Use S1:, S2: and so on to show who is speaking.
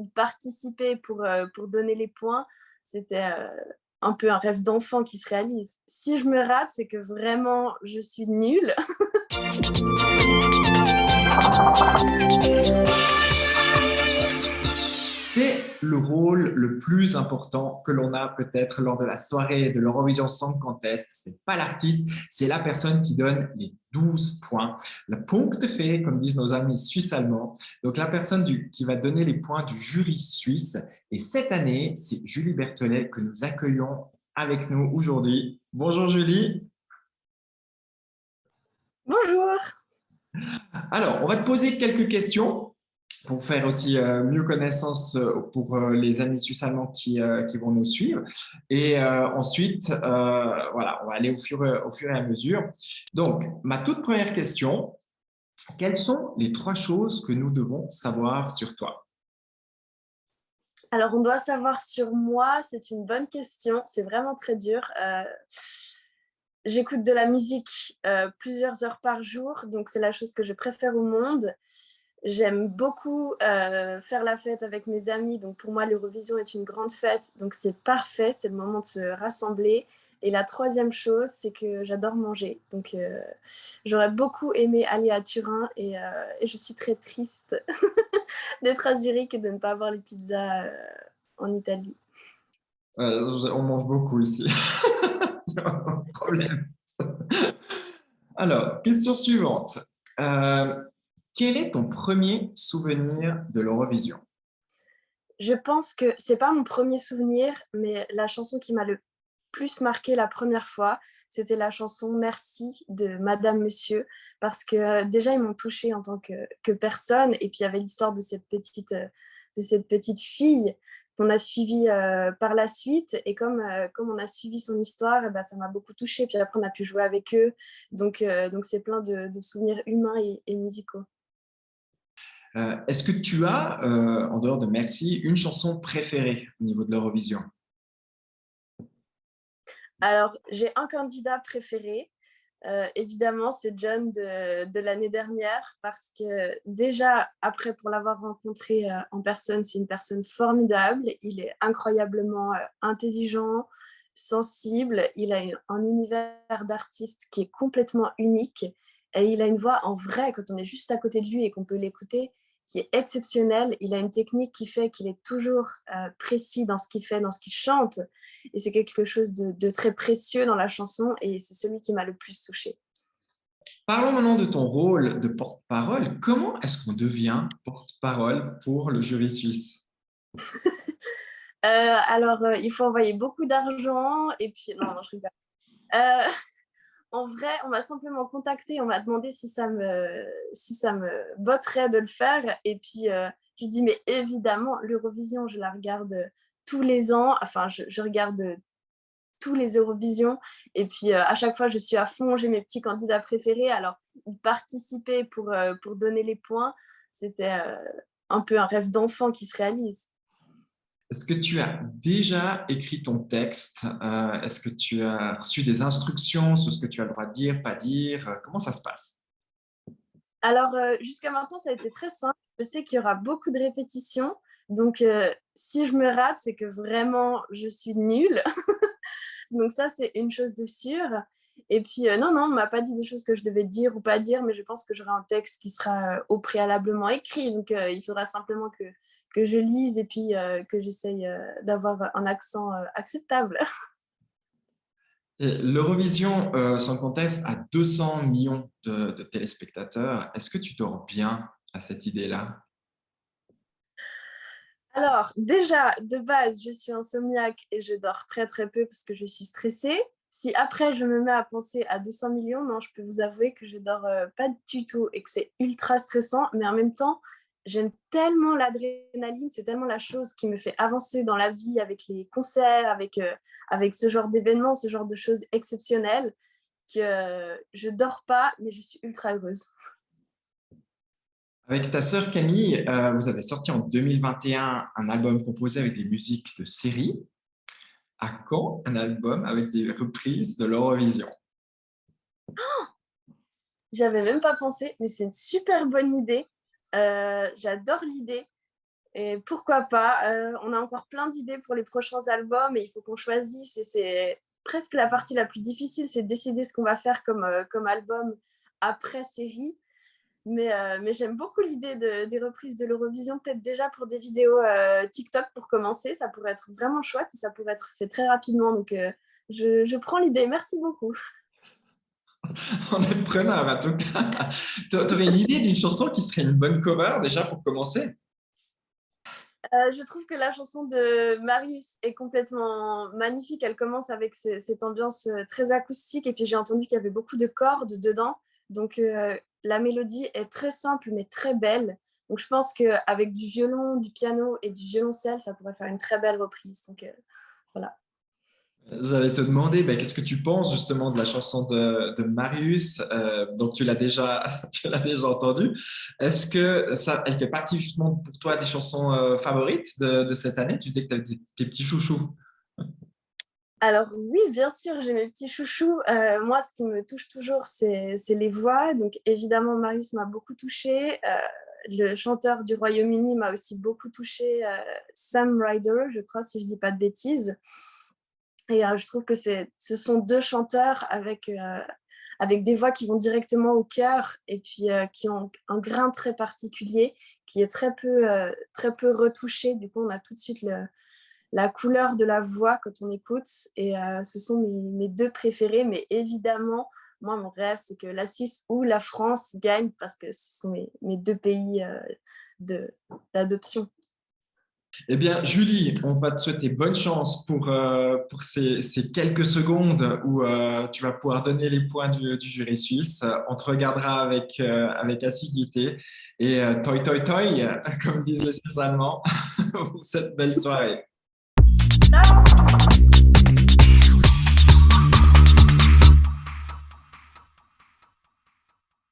S1: y participer pour donner les points, c'était un peu un rêve d'enfant qui se réalise. Si je me rate, c'est que vraiment je suis nulle.
S2: C'est le rôle le plus important que l'on a peut-être lors de la soirée de l'Eurovision Song Contest. Ce n'est pas l'artiste, c'est la personne qui donne les 12 points. Le Punktefee, comme disent nos amis suisses-allemands. Donc, la personne qui va donner les points du jury suisse. Et cette année, c'est Julie Berthelet que nous accueillons avec nous aujourd'hui. Bonjour Julie.
S1: Bonjour.
S2: Alors, on va te poser quelques questions pour faire aussi mieux connaissance pour les amis suisses-allemands qui vont nous suivre. Et ensuite, voilà, on va aller au fur et à mesure. Donc, ma toute première question, quelles sont les 3 choses que nous devons savoir sur toi?
S1: Alors, on doit savoir sur moi, c'est une bonne question, c'est vraiment très dur. J'écoute de la musique plusieurs heures par jour, donc c'est la chose que je préfère au monde. J'aime beaucoup faire la fête avec mes amis, donc pour moi l'Eurovision est une grande fête, donc c'est parfait, c'est le moment de se rassembler. Et la troisième chose, c'est que j'adore manger, donc j'aurais beaucoup aimé aller à Turin et je suis très triste d'être à Zurich et de ne pas avoir les pizzas en Italie.
S2: On mange beaucoup ici. C'est pas un problème. Alors, question suivante. Euh, Quel est ton premier souvenir de l'Eurovision?
S1: Je pense que c'est pas mon premier souvenir, mais la chanson qui m'a le plus marqué la première fois, c'était la chanson Merci de Madame Monsieur, parce que déjà ils m'ont touchée en tant que personne, et puis il y avait l'histoire de cette petite fille qu'on a suivie par la suite, et comme on a suivi son histoire, et ben, ça m'a beaucoup touchée, puis après on a pu jouer avec eux, donc c'est plein de souvenirs humains et musicaux.
S2: Est-ce que tu as, en dehors de Merci, une chanson préférée au niveau de l'Eurovision?
S1: Alors, j'ai un candidat préféré. Évidemment, c'est John de l'année dernière parce que déjà, après, pour l'avoir rencontré en personne, c'est une personne formidable. Il est incroyablement intelligent, sensible. Il a un univers d'artiste qui est complètement unique. Et il a une voix en vrai, quand on est juste à côté de lui et qu'on peut l'écouter, qui est exceptionnelle. Il a une technique qui fait qu'il est toujours précis dans ce qu'il fait, dans ce qu'il chante. Et c'est quelque chose de très précieux dans la chanson et c'est celui qui m'a le plus touchée.
S2: Parlons maintenant de ton rôle de porte-parole. Comment est-ce qu'on devient porte-parole pour le jury suisse?
S1: Alors, il faut envoyer beaucoup d'argent et puis... Non, non, je rigole. Euh, En vrai, on m'a simplement contacté, on m'a demandé si ça me botterait de le faire. Et puis, je dis, mais évidemment, l'Eurovision, je la regarde tous les ans. Enfin, je regarde tous les Eurovisions. Et puis, à chaque fois, je suis à fond. J'ai mes petits candidats préférés. Alors, y participer pour donner les points, c'était un peu un rêve d'enfant qui se réalise.
S2: Est-ce que tu as déjà écrit ton texte? Est-ce que tu as reçu des instructions sur ce que tu as le droit de dire, pas dire? Comment ça se passe?
S1: Alors, jusqu'à maintenant, ça a été très simple. Je sais qu'il y aura beaucoup de répétitions. Donc, si je me rate, c'est que vraiment, je suis nulle. Donc ça, c'est une chose de sûre. Et puis, non, non, on ne m'a pas dit des choses que je devais dire ou pas dire, mais je pense que j'aurai un texte qui sera au préalablement écrit. Donc, il faudra simplement que je lise et puis que j'essaye d'avoir un accent acceptable.
S2: Et l'Eurovision Song Contest a 200 millions de téléspectateurs. Est-ce que tu dors bien à cette idée-là?
S1: Alors, déjà, de base, je suis insomniaque et je dors très très peu parce que je suis stressée. Si après je me mets à penser à 200 millions, non, je peux vous avouer que je dors pas du tout et que c'est ultra stressant, mais en même temps, j'aime tellement l'adrénaline, c'est tellement la chose qui me fait avancer dans la vie avec les concerts, avec ce genre d'événements, ce genre de choses exceptionnelles, que je dors pas, mais je suis ultra heureuse.
S2: Avec ta sœur Camille, vous avez sorti en 2021 un album composé avec des musiques de séries. À quand un album avec des reprises de l'Eurovision?
S1: J'avais même pas pensé, mais c'est une super bonne idée. J'adore l'idée. Et pourquoi pas, on a encore plein d'idées pour les prochains albums et il faut qu'on choisisse. Et c'est presque la partie la plus difficile, c'est de décider ce qu'on va faire comme album après série. Mais j'aime beaucoup l'idée des reprises de l'Eurovision, peut-être déjà pour des vidéos TikTok pour commencer. Ça pourrait être vraiment chouette et ça pourrait être fait très rapidement. Donc, je prends l'idée. Merci beaucoup.
S2: On est preneur, en tout cas. Tu aurais une idée d'une chanson qui serait une bonne cover déjà pour commencer?
S1: Je trouve que la chanson de Marius est complètement magnifique. Elle commence avec cette ambiance très acoustique et puis j'ai entendu qu'il y avait beaucoup de cordes dedans. Donc la mélodie est très simple mais très belle. Donc je pense qu'avec du violon, du piano et du violoncelle, ça pourrait faire une très belle reprise. Donc voilà.
S2: J'allais te demander, ben, qu'est-ce que tu penses justement de la chanson de Marius, donc tu l'as déjà, tu l'as déjà entendue. Est-ce que ça, elle fait partie justement pour toi des chansons favorites de cette année? Tu disais que tu avais tes petits chouchous.
S1: Alors oui, bien sûr, j'ai mes petits chouchous. Moi, ce qui me touche toujours, c'est les voix. Donc évidemment, Marius m'a beaucoup touchée. Le chanteur du Royaume-Uni m'a aussi beaucoup touchée. Sam Ryder, je crois, si je ne dis pas de bêtises. Et je trouve que ce sont deux chanteurs avec des voix qui vont directement au cœur et puis qui ont un grain très particulier, qui est très peu retouché. Du coup, on a tout de suite la couleur de la voix quand on écoute. Et ce sont mes deux préférés. Mais évidemment, moi, mon rêve, c'est que la Suisse ou la France gagnent parce que ce sont mes deux pays d'adoption.
S2: Eh bien, Julie, on va te souhaiter bonne chance pour ces quelques secondes où tu vas pouvoir donner les points du jury suisse. On te regardera avec assiduité et toi, toi, toi, comme disent les Suisses allemands, pour cette belle soirée.
S1: Ciao.